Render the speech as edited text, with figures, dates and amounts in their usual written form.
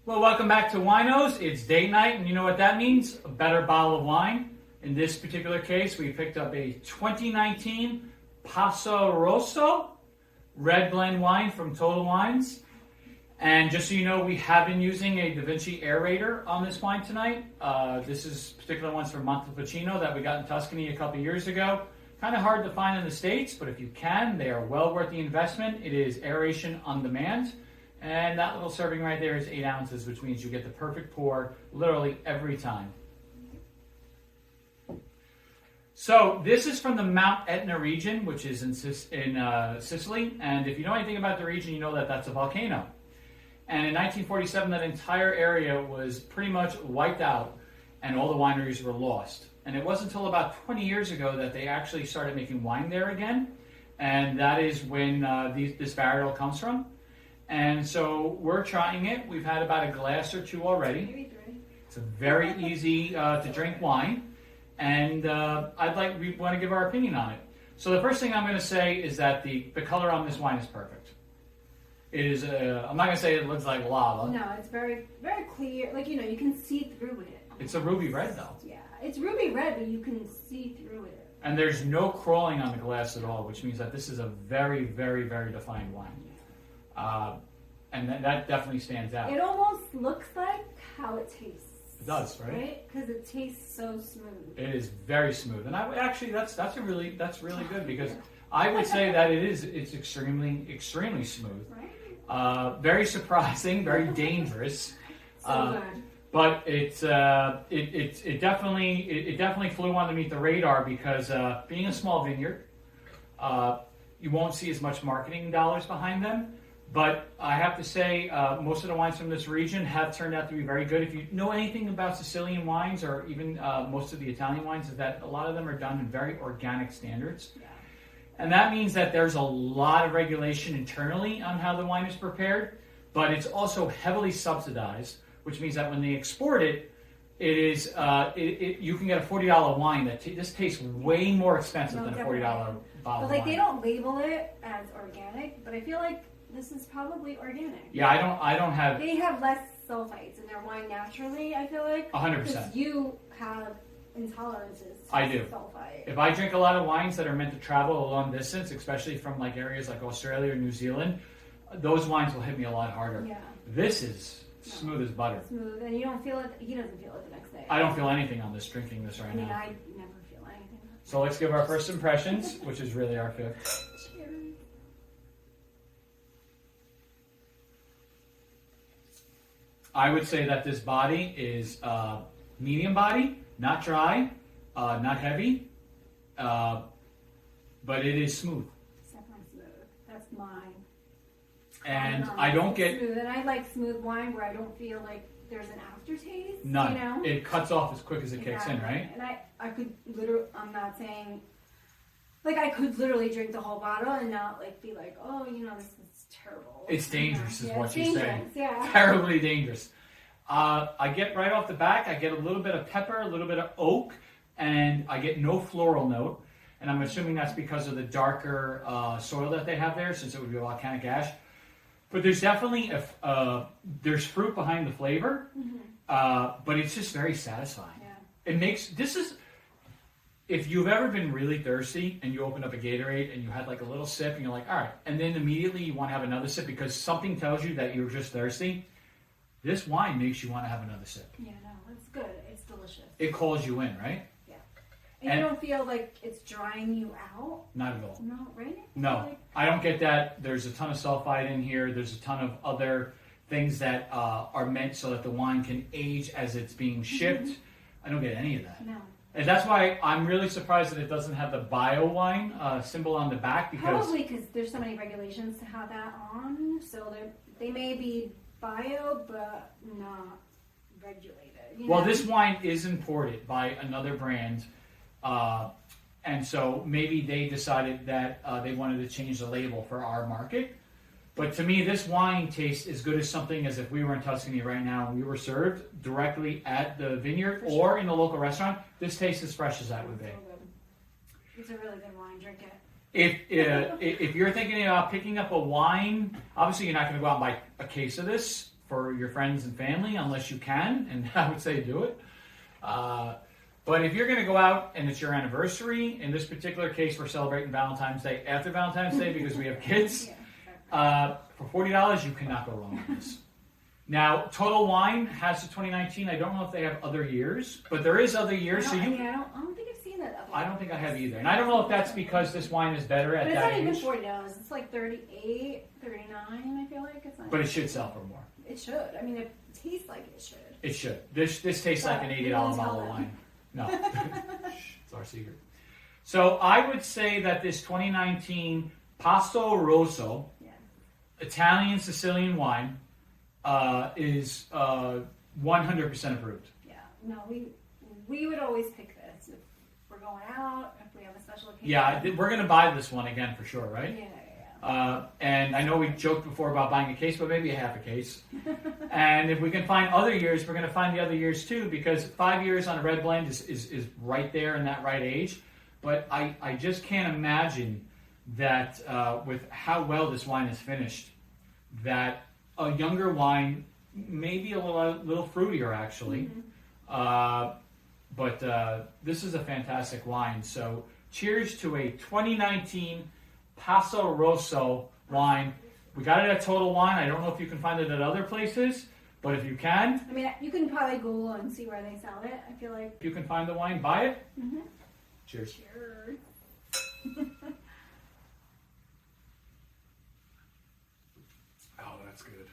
Well, welcome back to WineKnows. It's date night, and you know what that means? A better bottle of wine. In this particular case, we picked up a 2019 PassoRosso red blend wine from Total Wines. And just so you know, we have been using a Da Vinci aerator on this wine tonight. This is particular ones from Montepulciano that we got in Tuscany a couple years ago. Kind of hard to find in the States, but if you can, they are well worth the investment. It is aeration on demand. And that little serving right there is 8 ounces, which means you get the perfect pour literally every time. So this is from the Mount Etna region, which is in Sicily. And if you know anything about the region, you know that that's a volcano. And in 1947, that entire area was pretty much wiped out and all the wineries were lost. And it wasn't until about 20 years ago that they actually started making wine there again. And that is when this varietal comes from. And so we're trying it. We've had about a glass or two already. Maybe 3. It's a very easy to drink wine. And we want to give our opinion on it. So the first thing I'm going to say is that the color on this wine is perfect. It is, I'm not going to say it looks like lava. No, it's very, very clear. Like, you know, you can see through it. It's a ruby red, though. Yeah, it's ruby red, but you can see through it. And there's no crawling on the glass at all, which means that this is a very, very, very defined wine. And that definitely stands out. It almost looks like how it tastes. It does, right? Right? Because it tastes so smooth. It is very smooth, and I would actually that's really good because I would say that it's extremely smooth. Right? Very surprising, very dangerous. So good. But it definitely flew underneath the radar because being a small vineyard, you won't see as much marketing dollars behind them. But I have to say, most of the wines from this region have turned out to be very good. If you know anything about Sicilian wines or even most of the Italian wines, is that a lot of them are done in very organic standards. Yeah. And that means that there's a lot of regulation internally on how the wine is prepared, but it's also heavily subsidized, which means that when they export it, you can get a $40 wine this tastes way more expensive than a $40 bottle but of like wine. they don't label it as organic, but I feel like this is probably organic. Yeah, I don't have. They have less sulfites in their wine naturally, I feel like. 100%. Because you have intolerances to I do. sulfite. If I drink a lot of wines that are meant to travel a long distance, especially from like areas like Australia or New Zealand, those wines will hit me a lot harder. Yeah. This is smooth as butter. Smooth, and you don't feel it. He doesn't feel it the next day. I don't feel anything on this drinking this right now. I never feel anything. So let's give our first impressions, which is really our fifth. Cheers. I would say that this body is medium body, not dry, not heavy, but it is smooth. It's definitely smooth. That's mine. And I don't get smooth, and I like smooth wine where I don't feel like there's an aftertaste. none. You know? It cuts off as quick as it kicks in, right? And I could literally. I'm not saying. Like I could literally drink the whole bottle and not like be like, oh, you know, this is terrible. It's dangerous, is what it's you're saying. Yeah. Terribly dangerous. I get right off the back, I get a little bit of pepper, a little bit of oak, and I get no floral note. And I'm assuming that's because of the darker soil that they have there, since it would be volcanic ash. But there's definitely there's fruit behind the flavor, but it's just very satisfying. Yeah. If you've ever been really thirsty and you open up a Gatorade and you had like a little sip and you're like, all right, and then immediately you want to have another sip because something tells you that you're just thirsty, this wine makes you want to have another sip. Yeah, no, it's good. It's delicious. It calls you in, right? Yeah. And you don't feel like it's drying you out? Not at all. No, right? No, I don't get that. There's a ton of sulfite in here. There's a ton of other things that are meant so that the wine can age as it's being shipped. I don't get any of that. No. And that's why I'm really surprised that it doesn't have the bio wine symbol on the back. Because probably because there's so many regulations to have that on. So they may be bio, but not regulated. Well, this wine is imported by another brand. And so maybe they decided that they wanted to change the label for our market. But to me, this wine tastes as good as something as if we were in Tuscany right now and we were served directly at the vineyard or in the local restaurant. This tastes as fresh as that would be. So good. It's a really good wine. Drink If it. you're thinking about picking up a wine, obviously you're not going to go out and buy a case of this for your friends and family, unless you can, and I would say do it. But if you're going to go out and it's your anniversary, in this particular case, we're celebrating Valentine's Day after Valentine's Day because we have kids. For $40, you cannot go wrong with this. Now, Total Wine has the 2019. I don't know if they have other years, but there is other years. I don't think I've seen that. I don't think I have either. And I don't know if that's because this wine is better at that age. But it's not even $40. It's like $38, $39, I feel like. It's not. But it should sell for more. It should. I mean, it tastes like it should. It should. This tastes like an $80 bottle of wine. No. It's our secret. So I would say that this 2019 PassoRosso Italian Sicilian wine is 100% approved. Yeah. No, we would always pick this if we're going out, if we have a special occasion. Yeah, we're going to buy this one again for sure, right? Yeah. And I know we joked before about buying a case, but maybe a half a case. And if we can find other years, we're going to find the other years too, because 5 years on a red blend is right there in that right age. But I just can't imagine that with how well this wine is finished, that a younger wine may be a little fruitier actually. But this is a fantastic wine. So cheers to a 2019 PassoRosso wine. We got it at Total Wine. I don't know if you can find it at other places, but if you can. I mean, you can probably Google and see where they sell it. I feel like. If you can find the wine, buy it. Cheers. Cheers. Oh, that's good.